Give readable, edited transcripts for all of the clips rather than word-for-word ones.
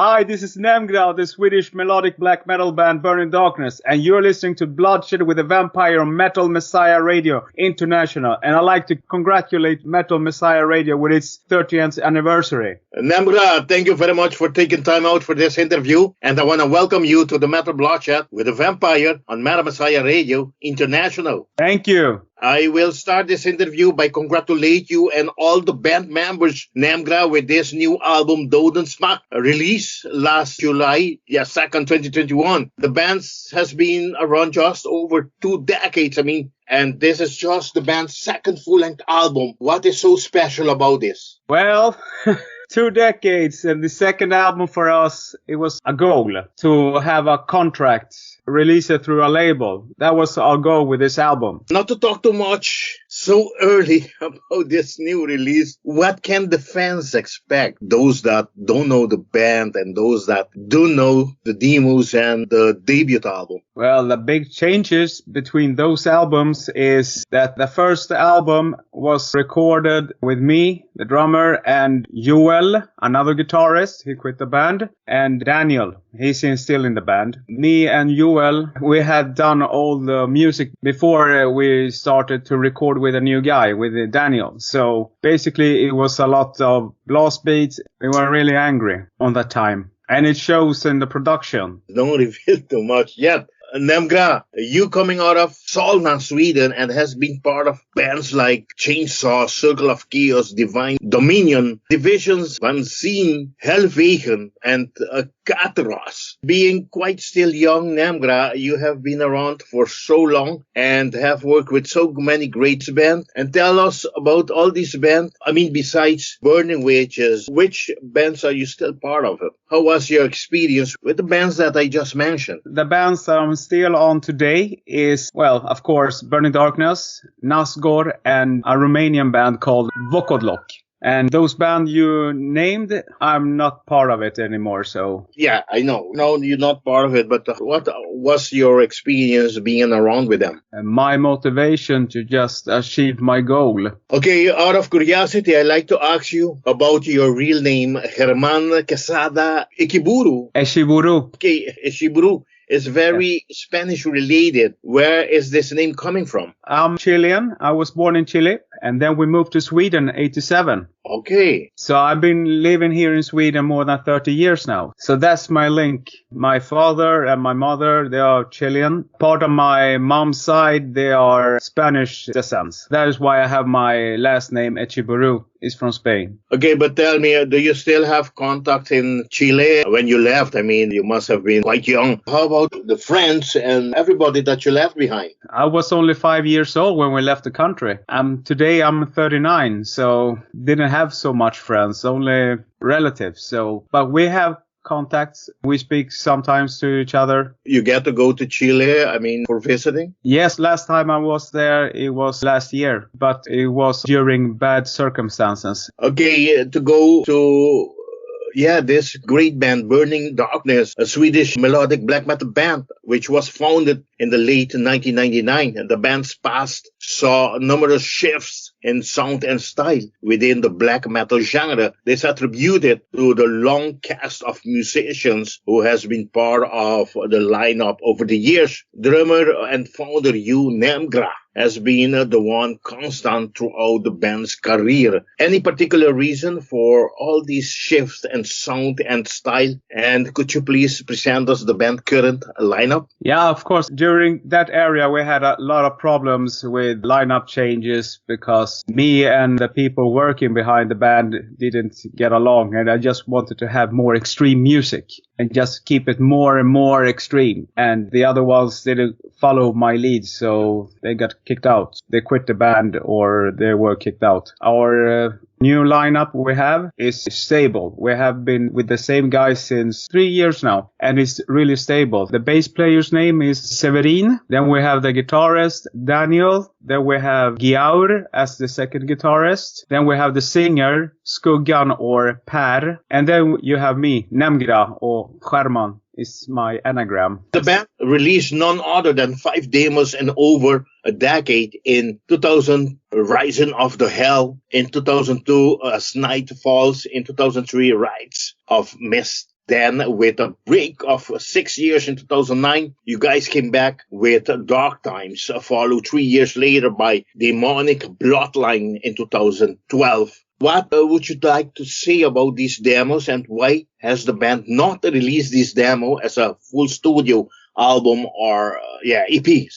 Hi, this is Nemgra, the Swedish melodic black metal band Burning Darkness, and you're listening to Bloodshed with a Vampire on Metal Messiah Radio International. And I'd like to congratulate Metal Messiah Radio with its 30th anniversary. Nemgra, thank you very much for taking time out for this interview, and I want to welcome you to the Metal Bloodshed with a Vampire on Metal Messiah Radio International. Thank you. I will start this interview by congratulate you and all the band members, Nemgra, with this new album, Dödens Makt, released last July 2nd, 2021. The band has been around just over 2 decades, and this is just the band's second full-length album. What is so special about this? Well, 2 decades, and the second album for us, it was a goal to have a contract, release it through a label. That was our goal with this album. Not to talk too much so early about this new release, what can the fans expect? Those that don't know the band and those that do know the demos and the debut album. Well, the big changes between those albums is that the first album was recorded with me, the drummer, and Joel, another guitarist. He quit the band. And Daniel, he's still in the band. Me and Joel, we had done all the music before we started to record with a new guy, with Daniel. So basically it was a lot of blast beats. We were really angry on that time. And it shows in the production. Don't reveal too much yet. Nemgra, you coming out of Solna, Sweden, and has been part of bands like Chainsaw, Circle of Chaos, Divine Dominion, Divisions, Unseen, Hellwegen, and Kateros. Being quite still young, Nemgra, you have been around for so long and have worked with so many great bands. And tell us about all these bands. Besides Burning Witches, which bands are you still part of? How was your experience with the bands that I just mentioned? The bands I'm still on today is, well, of course, Burning Darkness, Draugr, and a Romanian band called Vokodlok. And those bands you named, I'm not part of it anymore, so... Yeah, I know. No, you're not part of it, but what was your experience being around with them? My motivation to just achieve my goal. Okay, out of curiosity, I'd like to ask you about your real name, Germán Quesada Echiburu. Echiburu. Okay, Echiburu is very Spanish related. Where is this name coming from? I'm Chilean. I was born in Chile, and then we moved to Sweden in 1987. Okay. So I've been living here in Sweden more than 30 years now. So that's my link. My father and my mother, they are Chilean. Part of my mom's side, they are Spanish descents. That is why I have my last name, Echiburu, is from Spain. Okay, but tell me, do you still have contact in Chile? When you left, you must have been quite young. How about the friends and everybody that you left behind? I was only 5 years old when we left the country. Today I'm 39, so didn't have so much friends, only relatives. But we have contacts. We speak sometimes to each other. You get to go to Chile, for visiting? Yes, last time I was there, it was last year, but it was during bad circumstances. Okay, to go to... this great band, Burning Darkness, a Swedish melodic black metal band, which was founded in the late 1999. And the band's past saw numerous shifts in sound and style within the black metal genre. This attributed to the long cast of musicians who has been part of the lineup over the years. Drummer and founder Hugh Nemgra has been the one constant throughout the band's career. Any particular reason for all these shifts in sound and style? And could you please present us the band's current lineup? Yeah, of course. During that area, we had a lot of problems with lineup changes because me and the people working behind the band didn't get along. And I just wanted to have more extreme music and just keep it more and more extreme. And the other ones didn't follow my lead, so they got kicked out. They quit the band or they were kicked out. Our new lineup we have is stable. We have been with the same guys since 3 years now, and it's really stable. The bass player's name is Severin. Then we have the guitarist, Daniel. Then we have Giaur as the second guitarist. Then we have the singer, Skuggan or Per. And then you have me, Nemgra or Germán is my anagram. The band released none other than 5 demos in over a decade. In 2000, Rising of the Hell. In 2002, As Night Falls. In 2003, Rites of Mist. Then, with a break of 6 years in 2009, you guys came back with Dark Times, followed 3 years later by Demonic Bloodline in 2012. What would you like to say about these demos, and why has the band not released this demo as a full studio album or EPs?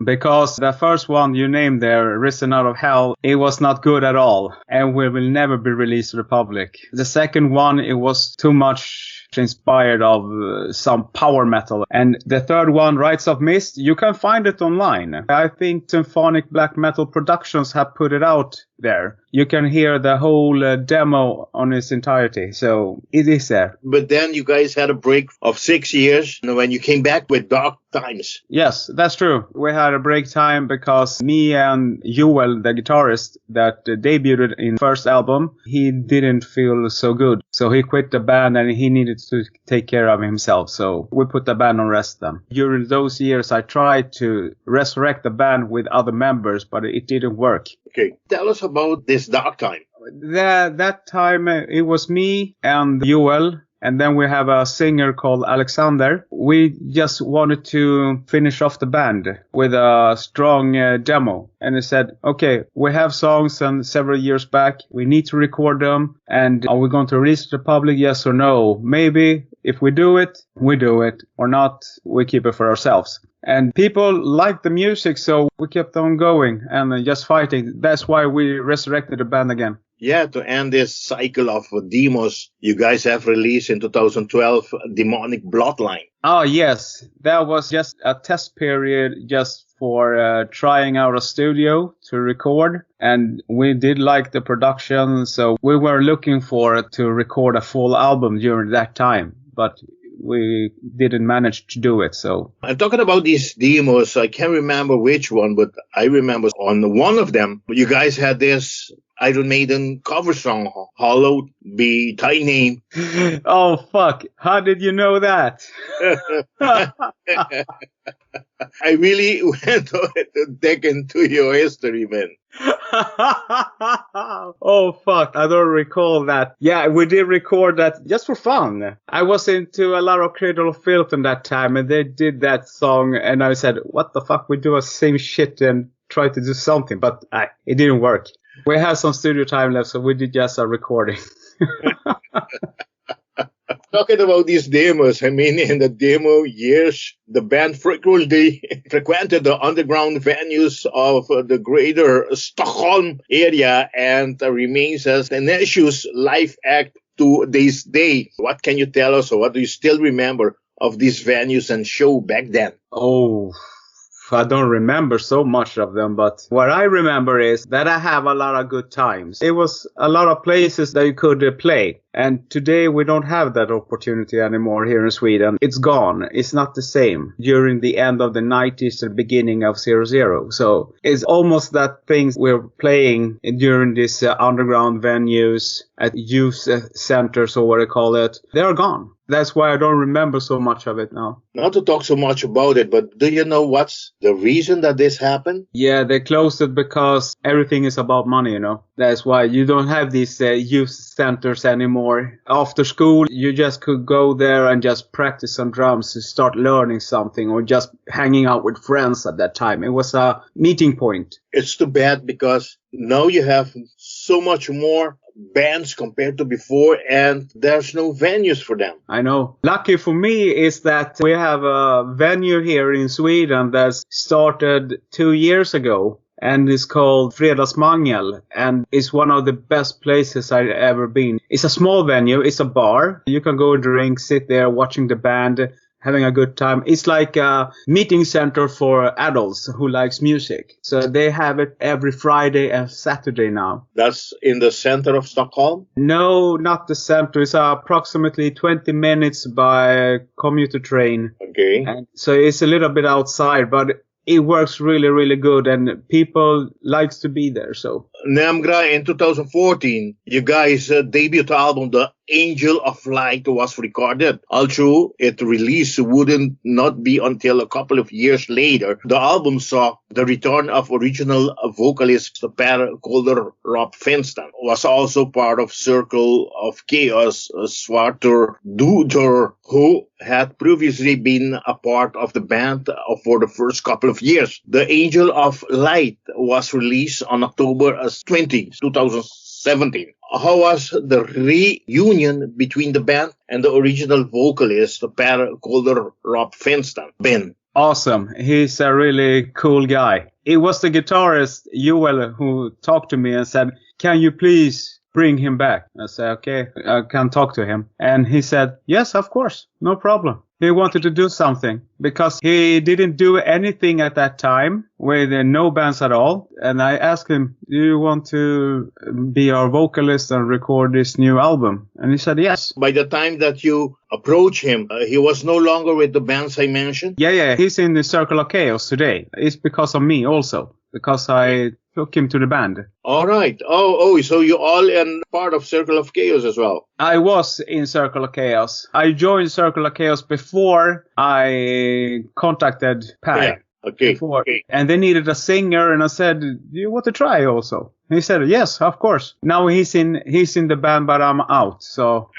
Because the first one you named there, Risen Out of Hell, it was not good at all and will never be released to the public. The second one, it was too much inspired of some power metal. And the third one, Rites of Mist, you can find it online. I think Symphonic Black Metal Productions have put it out there. You can hear the whole demo on its entirety. So it is there. But then you guys had a break of 6 years when you came back with Dark Times. Yes, that's true. We had a break time because me and Joel, the guitarist that debuted in first album, he didn't feel so good. So he quit the band and he needed to take care of himself. So we put the band on rest then. During those years, I tried to resurrect the band with other members, but it didn't work. Okay, tell us about this Dark Time. That time it was me and Joel. And then we have a singer called Alexander. We just wanted to finish off the band with a strong demo. And they said, okay, we have songs and several years back. We need to record them. And are we going to release it to the public? Yes or no? Maybe if we do it, we do it. Or not, we keep it for ourselves. And people liked the music, so we kept on going and just fighting. That's why we resurrected the band again. Yeah, to end this cycle of demos, you guys have released in 2012 Demonic Bloodline. Oh, yes. That was just a test period just for trying out a studio to record. And we did like the production, so we were looking for to record a full album during that time. But we didn't manage to do it, so. I'm talking about these demos. I can't remember which one, but I remember on one of them, you guys had this Iron Maiden cover song, Hallowed Be Thy Name. Oh, fuck. How did you know that? I really went to dig into your history, man. Oh, fuck. I don't recall that. Yeah, we did record that just for fun. I was into a lot of Cradle of Filth in that time, and they did that song, and I said, what the fuck? We do the same shit and try to do something, but it didn't work. We had some studio time left, so we did just a recording. Talking about these demos, I mean, in the demo years, the band frequently frequented the underground venues of the greater Stockholm area and remains as an issues live act to this day. What can you tell us, or what do you still remember of these venues and show back then? Oh, I don't remember so much of them, but what I remember is that I have a lot of good times. It was a lot of places that you could play. And today we don't have that opportunity anymore here in Sweden. It's gone. It's not the same during the end of the 90s and beginning of 00. So it's almost that things we're playing during these underground venues at youth centers or what I call it. They're gone. That's why I don't remember so much of it now. Not to talk so much about it, but do you know what's the reason that this happened? Yeah, they closed it because everything is about money, you know. That's why you don't have these youth centers anymore. After school, you just could go there and just practice some drums to start learning something or just hanging out with friends at that time. It was a meeting point. It's too bad because now you have so much more bands compared to before, and there's no venues for them. I know. Lucky for me is that we have a venue here in Sweden that started 2 years ago. And it's called Fredagsmangel, and it's one of the best places I've ever been. It's a small venue, it's a bar. You can go drink, sit there watching the band, having a good time. It's like a meeting center for adults who likes music. So they have it every Friday and Saturday now. That's in the center of Stockholm? No, not the center. It's approximately 20 minutes by commuter train. Okay. And so it's a little bit outside, but it works really, really good, and people likes to be there. So Nemgra, in 2014, you guys' debut album, The Angel of Light, was recorded. Although it release wouldn't not be until a couple of years later, the album saw the return of original vocalist Per Kolder Rob Finston, was also part of Circle of Chaos, Svarter Dödens, who had previously been a part of the band for the first couple of years. The Angel of Light was released on October 20, 2017. How was the reunion between the band and the original vocalist, Per Kolder Rob Finston, been? Awesome. He's a really cool guy. It was the guitarist, Joel, who talked to me and said, "Can you please bring him back?" I said, "Okay, I can talk to him." And he said, "Yes, of course, no problem." He wanted to do something because he didn't do anything at that time with no bands at all. And I asked him, "Do you want to be our vocalist and record this new album?" And he said, "Yes." By the time that you approached him, he was no longer with the bands I mentioned? Yeah. He's in the Circle of Chaos today. It's because of me also, because I took him to the band. All right. So you all in part of Circle of Chaos as well? I was in Circle of Chaos. I joined Circle of Chaos before I contacted Per. Yeah. Okay. And they needed a singer, and I said, "Do you want to try also?" He said, "Yes, of course." Now he's in the band, but I'm out. So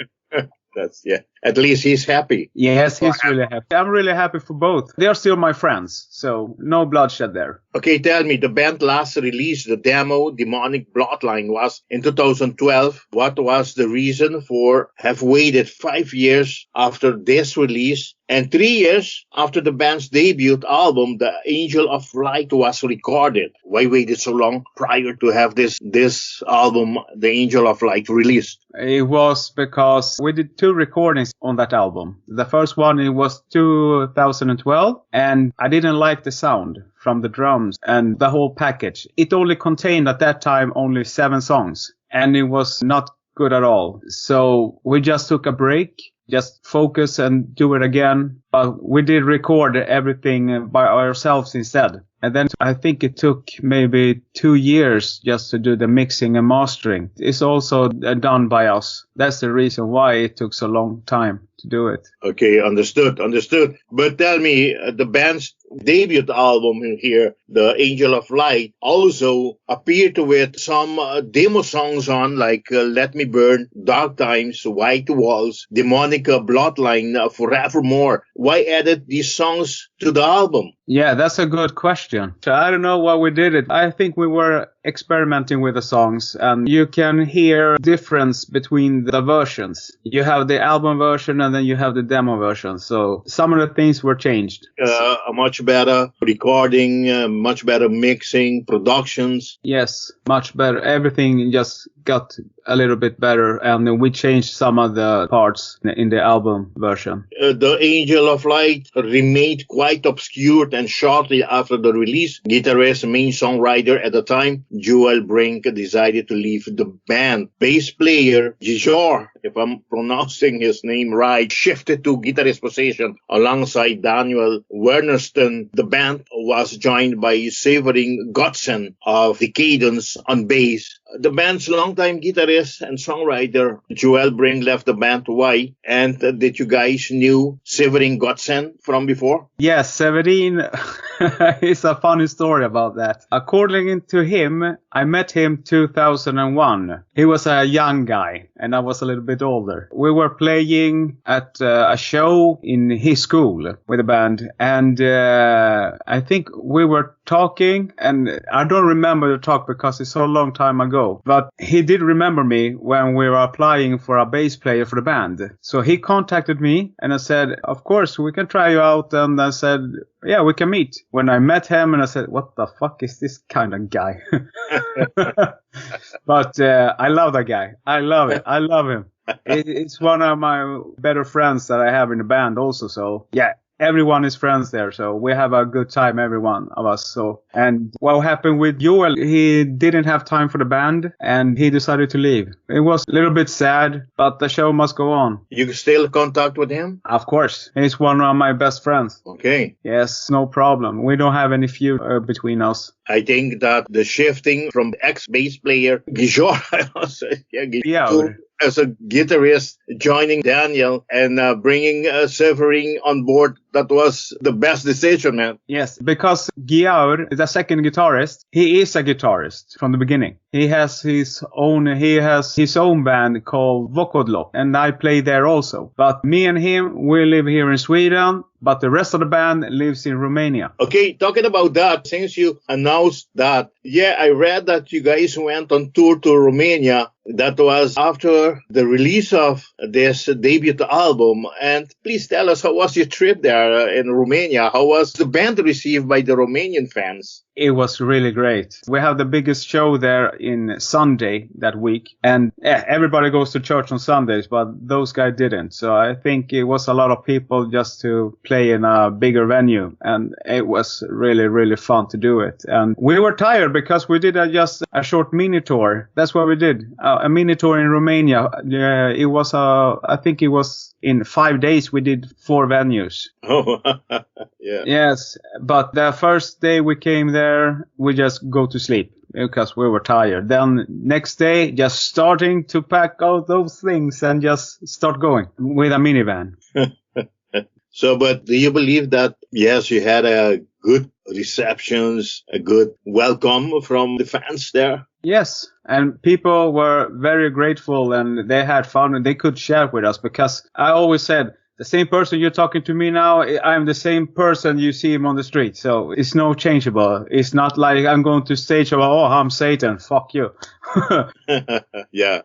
At least he's happy. Yes, he's really happy. I'm really happy for both. They are still my friends, so no bloodshed there. Okay, tell me, the band last released the demo Demonic Bloodline was in 2012. What was the reason for have waited 5 years after this release and 3 years after the band's debut album, The Angel of Light, was recorded? Why waited so long prior to have this album, The Angel of Light, released? It was because we did 2 recordings on that album. The first one, it was 2012, and I didn't like the sound from the drums and the whole package. It only contained at that time only 7 songs, and it was not good at all. So we just took a break, just focus and do it again. We did record everything by ourselves instead. And then I think it took maybe 2 years just to do the mixing and mastering. It's also done by us. That's the reason why it took so long time to do it. Okay, understood. But tell me, the band's debut album here, The Angel of Light, also appeared with some demo songs on, like Let Me Burn, Dark Times, White Walls, Demonic Bloodline, Forevermore. Why added these songs to the album? Yeah, that's a good question. So I don't know why we did it. I think we were experimenting with the songs, and you can hear difference between the versions. You have the album version and then you have the demo version. So some of the things were changed. A much better recording, much better mixing, productions. Yes, much better. Everything just got a little bit better, and then we changed some of the parts in the album version. The Angel of Light remained quite obscure, and shortly after the release, guitarist and main songwriter at the time, Joel Brink, decided to leave the band. Bass player Draugr, if I'm pronouncing his name right, shifted to guitarist position alongside Daniel Wernerston. The band was joined by Severin Godsen of Decadence on bass. The band's longtime guitarist and songwriter Joel Brink left the band. Why? And did you guys knew Severin Godsen from before? Yes, Severin. It's a funny story about that. According to him, I met him 2001. He was a young guy and I was a little bit older. We were playing at a show in his school with a band, and I think we were talking, and I don't remember the talk because it's so long time ago, but he did remember me when we were applying for a bass player for the band. So he contacted me and I said, "Of course, we can try you out." And I said, "Yeah, we can meet." When I met him, and I said, "What the fuck is this kind of guy?" But I love that guy. I love it. I love him. It's one of my better friends that I have in the band also. So yeah, everyone is friends there, so we have a good time, every one of us. So, and what happened with Joel, he didn't have time for the band and he decided to leave. It was a little bit sad, but the show must go on. You still contact with him? Of course. He's one of my best friends. Okay. Yes, no problem. We don't have any feud between us. I think that the shifting from ex-bass player Gijor to as a guitarist, joining Daniel and bringing Severin on board, that was the best decision, man. Yes, because Giaur, the second guitarist, he is a guitarist from the beginning. He has his own band called Vokodlo, and I play there also. But me and him, we live here in Sweden, but the rest of the band lives in Romania. Okay, talking about that, since you announced that, I read that you guys went on tour to Romania. That was after the release of this debut album. And please tell us, how was your trip there in Romania? How was the band received by the Romanian fans? It was really great. We have the biggest show there in Sunday that week. And everybody goes to church on Sundays, but those guys didn't. So I think it was a lot of people just to play in a bigger venue. And it was really, really fun to do it. And we were tired because we did just a short mini tour. That's what we did. A mini tour in Romania. It was, I think it was in 5 days we did 4 venues. Oh, yeah. Yes, but the first day we came there, we just go to sleep because we were tired. Then next day, just starting to pack out those things and just start going with a minivan. So, but do you believe that, yes, you had a good receptions, a good welcome from the fans there? Yes, and people were very grateful and they had fun and they could share with us because I always said, the same person you're talking to me now, I'm the same person you see him on the street. So it's no changeable. It's not like I'm going to stage about, oh, I'm Satan. Fuck you. Yeah.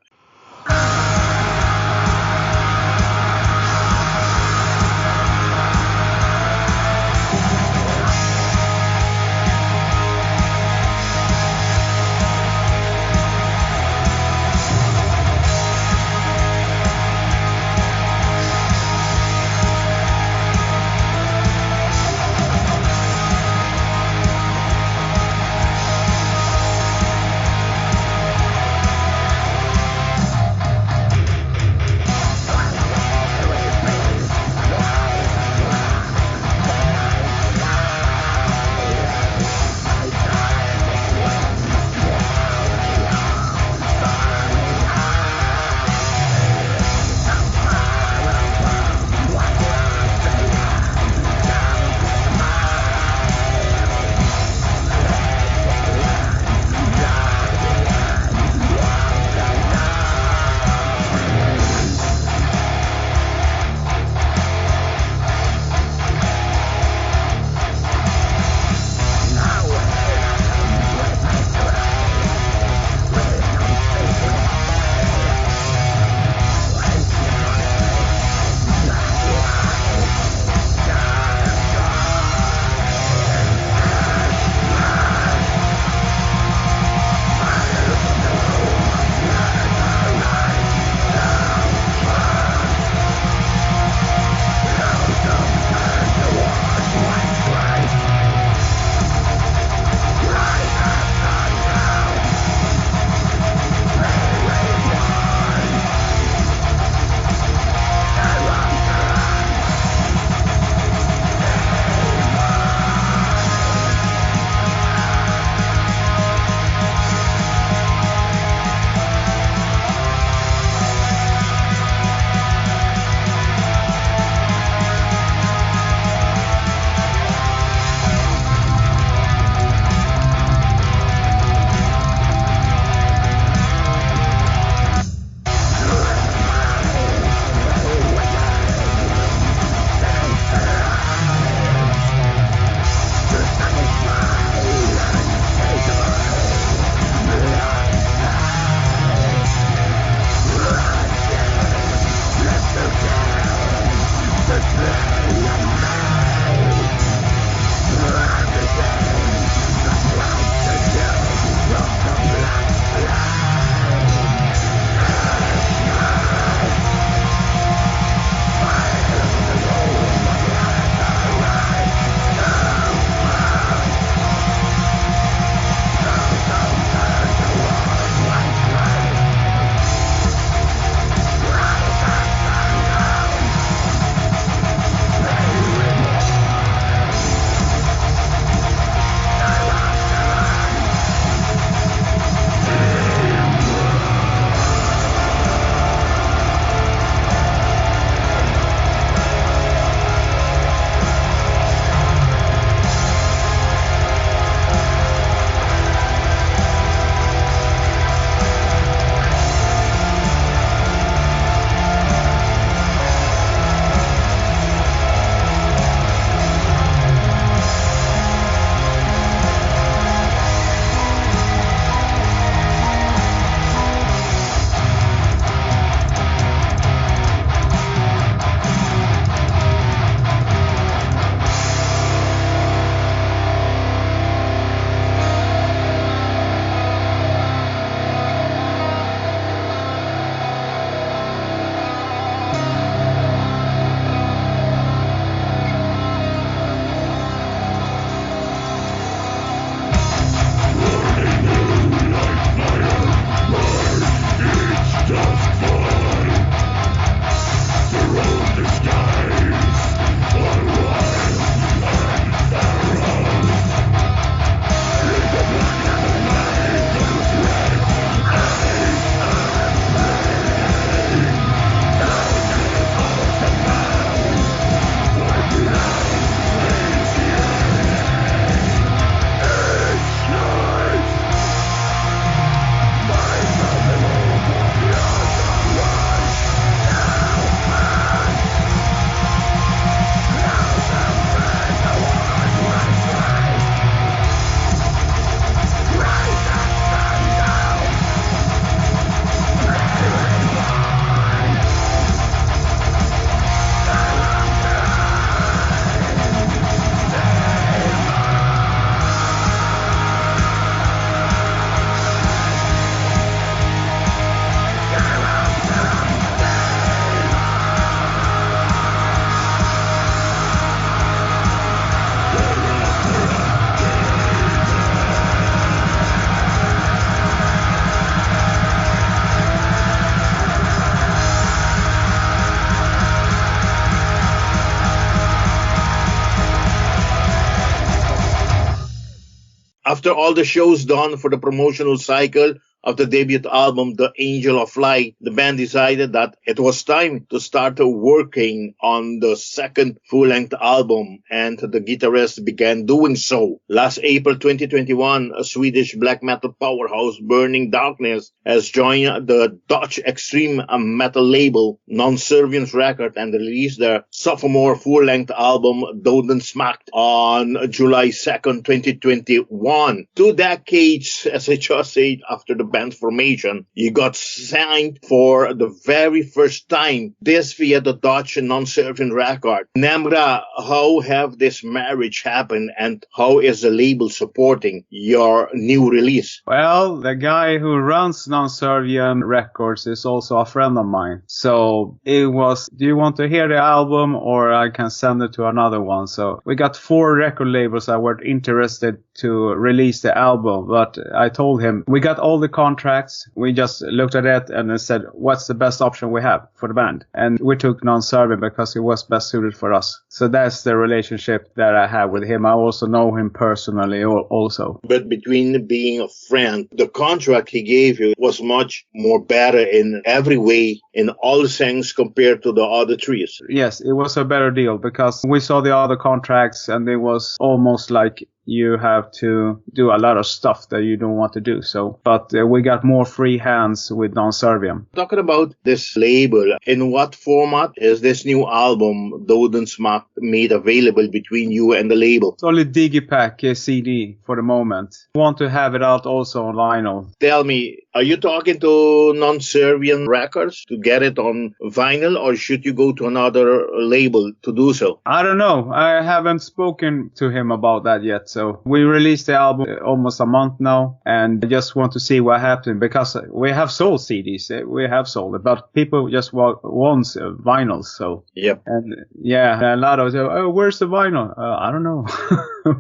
After all the shows done for the promotional cycle of the debut album, The Angel of Light, the band decided that it was time to start working on the second full-length album, and the guitarist began doing so. Last April 2021, a Swedish black metal powerhouse, Burning Darkness, has joined the Dutch extreme metal label Non Serviam Records and released their sophomore full-length album, Dödens Makt, on July 2nd, 2021. 2 decades, as I just said, after the band's formation, you got signed for the very first time, this via the Dutch Non Serviam Records. Nemgra, how have this marriage happened, and how is the label supporting your new release? Well, the guy who runs Non Serviam Records is also a friend of mine. So it was, do you want to hear the album or I can send it to another one? So we got 4 record labels that were interested to release the album, but I told him we got all the contracts. We just looked at it and said, what's the best option we have for the band? And we took Non Serviam because it was best suited for us. So that's the relationship that I have with him. I also know him personally also. But between being a friend, the contract he gave you was much more better in every way, in all things, compared to the other trees. Yes, it was a better deal because we saw the other contracts and it was almost like you have to do a lot of stuff that you don't want to do. So, but we got more free hands with Non Serviam. Talking about this label, in what format is this new album, Dödens Makt, made available between you and the label? It's only Digipack CD for the moment. Want to have it out also on vinyl. Tell me, are you talking to Non Serviam Records to get it on vinyl, or should you go to another label to do so? I don't know. I haven't spoken to him about that yet. So we released the album almost a month now, and I just want to see what happened because we have sold CDs. We have sold it, but people just want vinyls. So yep. And yeah, a lot of them, oh, where's the vinyl? I don't know.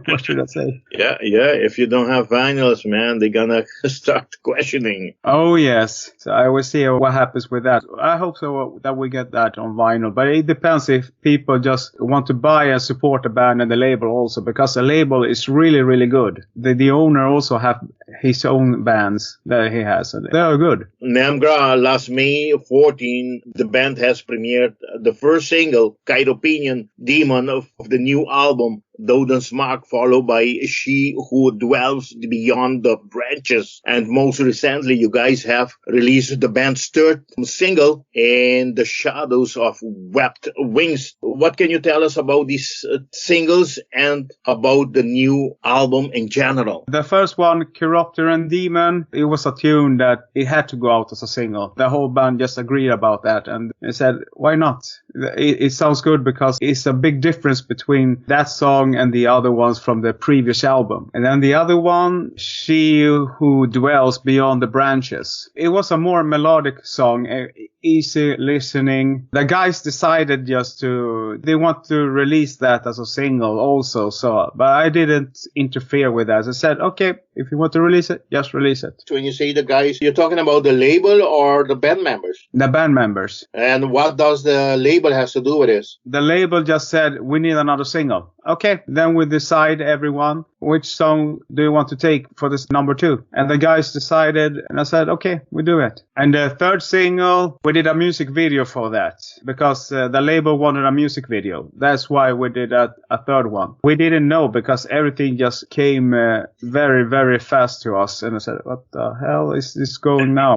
What should I say? Yeah. If you don't have vinyls, man, they're gonna start questioning. Oh yes. So I will see what happens with that. I hope so that we get that on vinyl, but it depends if people just want to buy and support the band and the label also, because the label is really, really good. The owner also have his own bands that he has, and they are good. Nemgra, last May 14, the band has premiered the first single, Chiropteran Demon, of the new album, Dödens Makt, followed by She Who Dwells Beyond the Branches. And most recently, you guys have released the band's third single, In the Shadows of Wept Wings. What can you tell us about these singles and about the new album in general? The first one, Chiropteran Demon, it was a tune that it had to go out as a single. The whole band just agreed about that, and they said, why not? It sounds good because it's a big difference between that song and the other ones from the previous album. And then the other one, She Who Dwells Beyond the Branches. It was a more melodic song, easy listening. The guys decided they want to release that as a single also. So, but I didn't interfere with that. I said, okay, if you want to release it, just release it. When you say the guys, you're talking about the label or the band members? The band members. And what does the label has to do with this? The label just said, we need another single. Okay, then we decide, everyone, which song do you want to take for this number 2? And the guys decided, and I said, okay, we do it. And the third single, we did a music video for that because the label wanted a music video. That's why we did a third one. We didn't know because everything just came very, very fast to us. And I said, what the hell is this going now?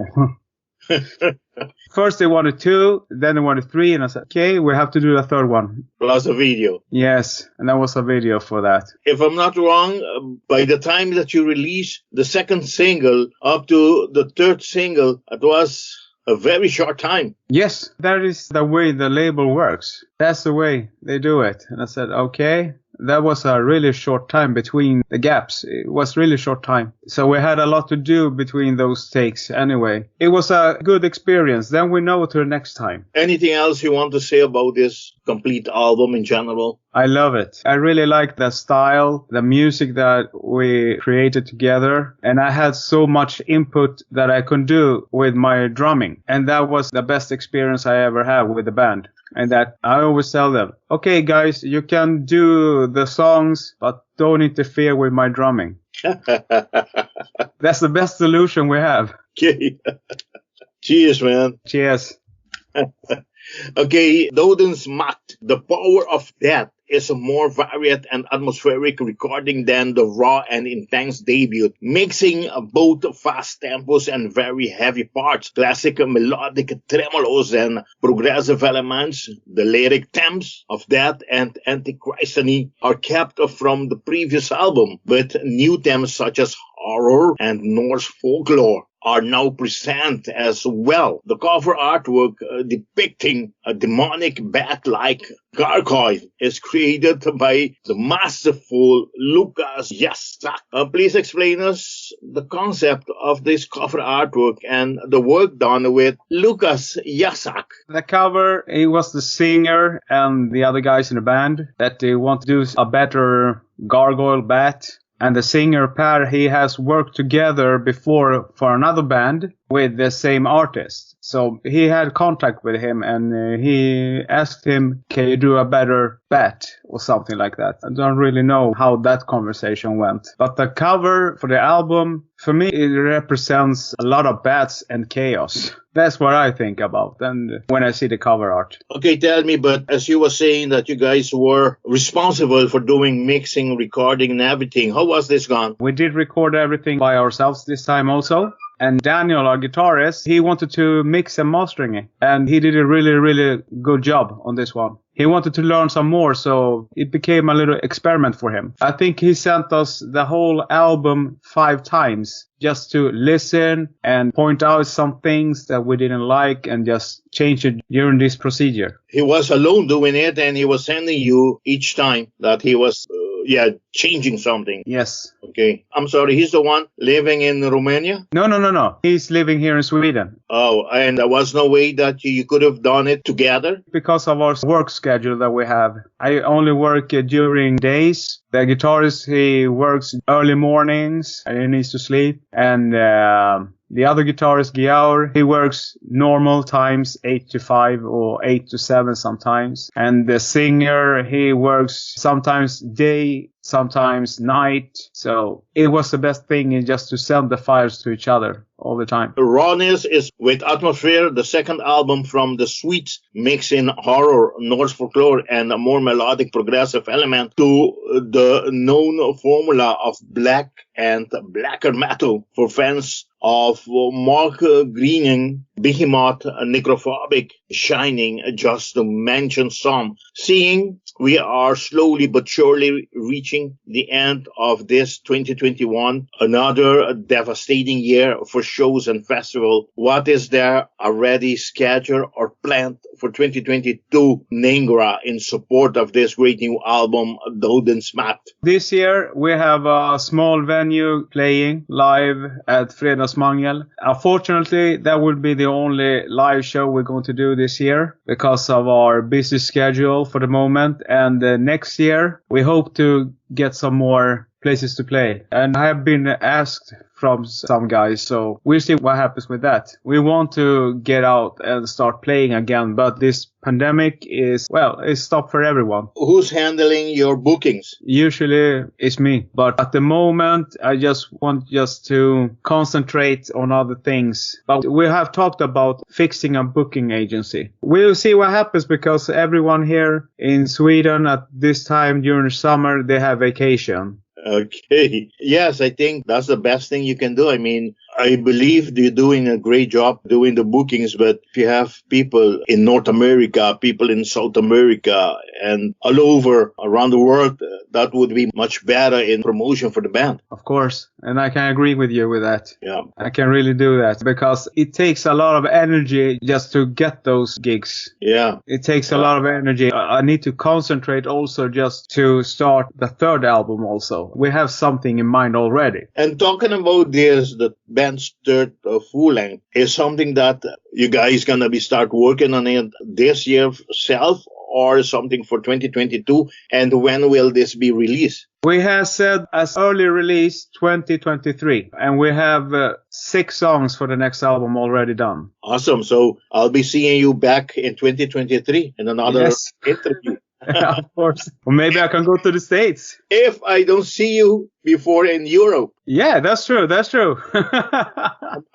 First they wanted 2, then they wanted 3, and I said, okay, we have to do the third one. Plus a video. Yes, and there was a video for that. If I'm not wrong, by the time that you release the second single up to the third single, it was a very short time. Yes, that is the way the label works. That's the way they do it. And I said, okay. That was a really short time between the gaps. It was really short time. So we had a lot to do between those takes anyway. It was a good experience. Then we know to the next time. Anything else you want to say about this complete album in general? I love it. I really like the style, the music that we created together. And I had so much input that I could do with my drumming. And that was the best experience I ever had with the band. And that I always tell them, okay, guys, you can do the songs, but don't interfere with my drumming. That's the best solution we have. Okay. Cheers, man. Cheers. Okay, Dödens Makt, the power of death, is a more varied and atmospheric recording than the raw and intense debut, mixing both fast tempos and very heavy parts, classic melodic tremolos and progressive elements. The lyric themes of death and antichristony are kept from the previous album, but new themes such as horror and Norse folklore are now present as well. The cover artwork depicting a demonic bat-like gargoyle is created by the masterful Lukas Jasak. Please explain us the concept of this cover artwork and the work done with Lukas Jasak. The cover, he was the singer and the other guys in the band that they want to do a better gargoyle bat. And the singer Per, he has worked together before for another band with the same artist. So he had contact with him and he asked him, can you do a better bat or something like that? I don't really know how that conversation went. But the cover for the album, for me, it represents a lot of bats and chaos. That's what I think about and when I see the cover art. Okay, tell me, but as you were saying that you guys were responsible for doing mixing, recording and everything, how was this gone? We did record everything by ourselves this time also. And Daniel, our guitarist, he wanted to mix and mastering it. And he did a really, really good job on this one. He wanted to learn some more, so it became a little experiment for him. I think he sent us the whole album 5 times just to listen and point out some things that we didn't like and just change it during this procedure. He was alone doing it and he was sending you each time that he was changing something. Yes. Okay. I'm sorry, he's the one living in Romania? No. He's living here in Sweden. Oh, and there was no way that you could have done it together? Because of our work schedule that we have. I only work during days. The guitarist, he works early mornings and he needs to sleep. And the other guitarist, Giaur, he works normal times, 8 to 5 or 8 to 7 sometimes. And the singer, he works sometimes day, sometimes night. So it was the best thing is just to send the files to each other all the time. Rawness is with Atmosphere, the second album from the Swedes, mixing horror, Norse folklore, and a more melodic progressive element to the known formula of black and blacker metal for fans of Mark Greening, Behemoth, Necrophobic, Shining, just to mention some. Seeing we are slowly but surely reaching the end of this 2021, another devastating year for shows and festivals. What is there already scheduled or planned for 2022, Nemgra, in support of this great new album, Dödens Makt? This year we have a small venue playing live at Fredagsmangel. Unfortunately, that will be the only live show we're going to do this year because of our busy schedule for the moment. And next year we hope to get some more places to play. And I have been asked from some guys, so we'll see what happens with that. We want to get out and start playing again, but this pandemic is, well, it's stopped for everyone. Who's handling your bookings? Usually it's me, but at the moment I just want to concentrate on other things. But we have talked about fixing a booking agency. We'll see what happens because everyone here in Sweden at this time during the summer, they have vacation. Okay. Yes, I think that's the best thing you can do. I mean, I believe you're doing a great job doing the bookings, but if you have people in North America, people in South America, and all over around the world, that would be much better in promotion for the band. Of course. And I can agree with you with that. Yeah. I can really do that because it takes a lot of energy just to get those gigs. Yeah. It takes a lot of energy. I need to concentrate also just to start the third album also. We have something in mind already. And talking about this, the band's third full length is something that you guys gonna be start working on it this year self or something for 2022? And when will this be released? We have said as early release 2023, and we have 6 songs for the next album already done. Awesome. So I'll be seeing you back in 2023 in another interview. Of course. Or maybe I can go to the States. If I don't see you before in Europe. Yeah, that's true. That's true.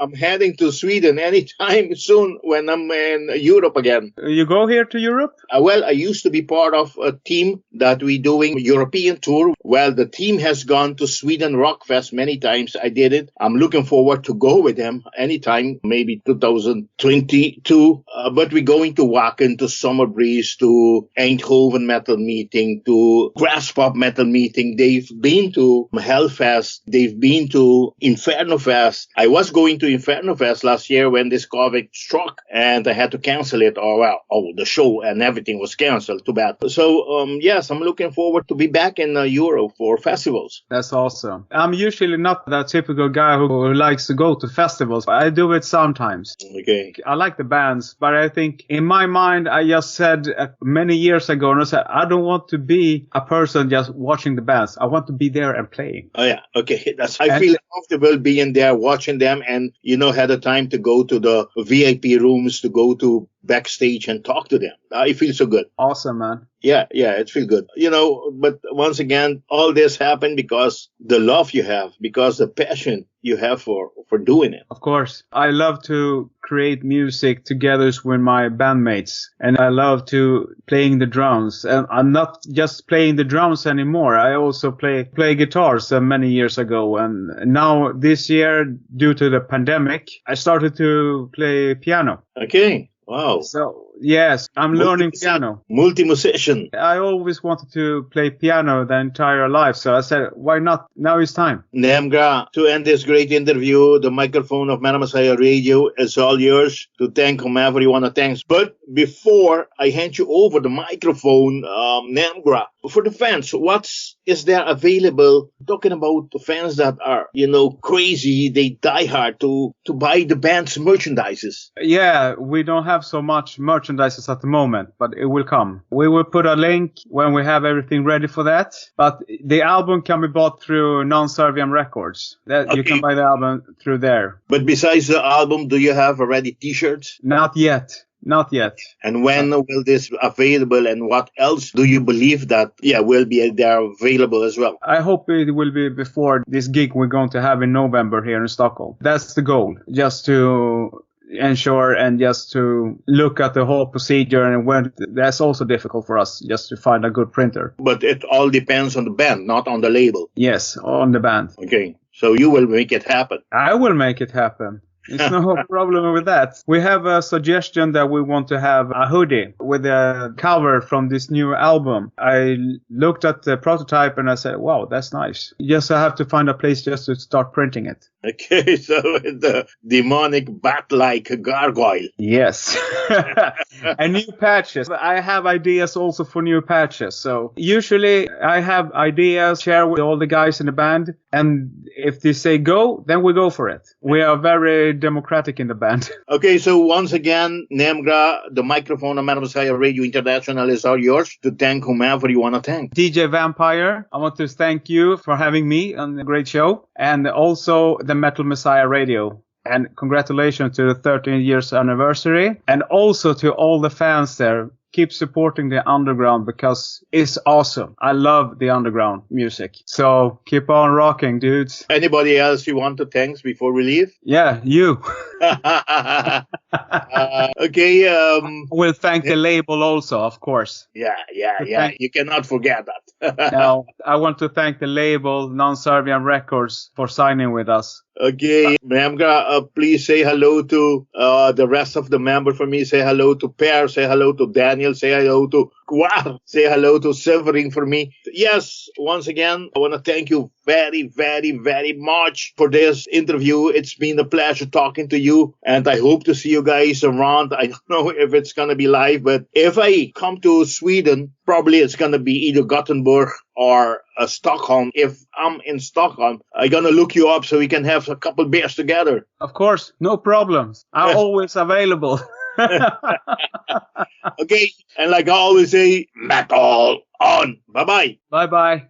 I'm heading to Sweden anytime soon when I'm in Europe again. You go here to Europe? Well, I used to be part of a team that we doing European tour. Well, the team has gone to Sweden Rockfest many times. I did it. I'm looking forward to go with them anytime, maybe 2022. But we're going to Wacken, to Summer Breeze, to Eindhoven Metal Meeting, to Graspop Metal Meeting. They've been to Hellfest. They've been to Inferno Fest. I was going to Inferno Fest last year when this COVID struck and I had to cancel it. The show and everything was canceled. Too bad. So, yes, I'm looking forward to be back in Europe for festivals. That's awesome. I'm usually not that typical guy who likes to go to festivals. I do it sometimes. Okay. I like the bands, but I think in my mind, I just said many years ago, and I said, I don't want to be a person just watching the bands. I want to be there and playing. Oh, yeah. Okay. I feel comfortable being there, watching them, and, had the time to go to the VIP rooms, to go to backstage and talk to them. It feels so good. Awesome, man. Yeah, it feels good. But once again, all this happened because the love you have, because the passion you have for doing it. Of course. I love to create music together with my bandmates, and I love to playing the drums. And I'm not just playing the drums anymore. I also play guitars many years ago. And now this year, due to the pandemic, I started to play piano. Okay. Wow. So, yes, I'm learning piano. Multi-musician. I always wanted to play piano the entire life, so I said, why not? Now it's time. Nemgra, to end this great interview, the microphone of Metal Messiah Radio is all yours to thank whomever you want to thank. But before I hand you over the microphone, Nemgra, for the fans, what is there available? Talking about the fans that are, crazy, they die hard to buy the band's merchandises. Yeah, we don't have so much merchandises at the moment, but it will come. We will put a link when we have everything ready for that. But the album can be bought through Non Serviam Records. Okay. You can buy the album through there. But besides the album, do you have already t-shirts? Not yet. And when will this be available, and what else do you believe that will be there available as well? I hope it will be before this gig we're going to have in November here in Stockholm. That's the goal, just to ensure and just to look at the whole procedure, and when that's also difficult for us just to find a good printer. But it all depends on the band, not on the label. Yes, on the band. Okay, so you will make it happen. I will make it happen. There's no problem with that. We have a suggestion that we want to have a hoodie with a cover from this new album. I looked at the prototype and I said, wow, that's nice. Yes, I have to find a place just to start printing it. Okay, so the demonic bat-like gargoyle. Yes. And new patches. I have ideas also for new patches. So usually I have ideas, share with all the guys in the band. And if they say go, then we go for it. We are very democratic in the band. Okay, so once again, Nemgra, the microphone of Metal Messiah Radio International is all yours to thank whomever you want to thank. DJ Vampire, I want to thank you for having me on the great show. And also the Metal Messiah Radio. And congratulations to the 13 years anniversary. And also to all the fans there. Keep supporting the underground because it's awesome. I love the underground music. So keep on rocking, dudes. Anybody else you want to thank before we leave? Yeah, you. Okay. We'll thank the label also, of course. Yeah. You cannot forget that. Now, I want to thank the label, Non Serviam Records, for signing with us. Okay, Nemgra, please say hello to the rest of the members for me. Say hello to Per. Say hello to Daniel. Say hello to Quar. Say hello to Severin for me. Yes, once again, I want to thank you very, very, very much for this interview. It's been a pleasure talking to you, and I hope to see you guys around. I don't know if it's going to be live, but if I come to Sweden, probably it's going to be either Gothenburg or Stockholm. If I'm in Stockholm, I'm going to look you up so we can have a couple beers together. Of course, no problems. I'm always available. Okay, and like I always say, metal on. Bye-bye. Bye-bye.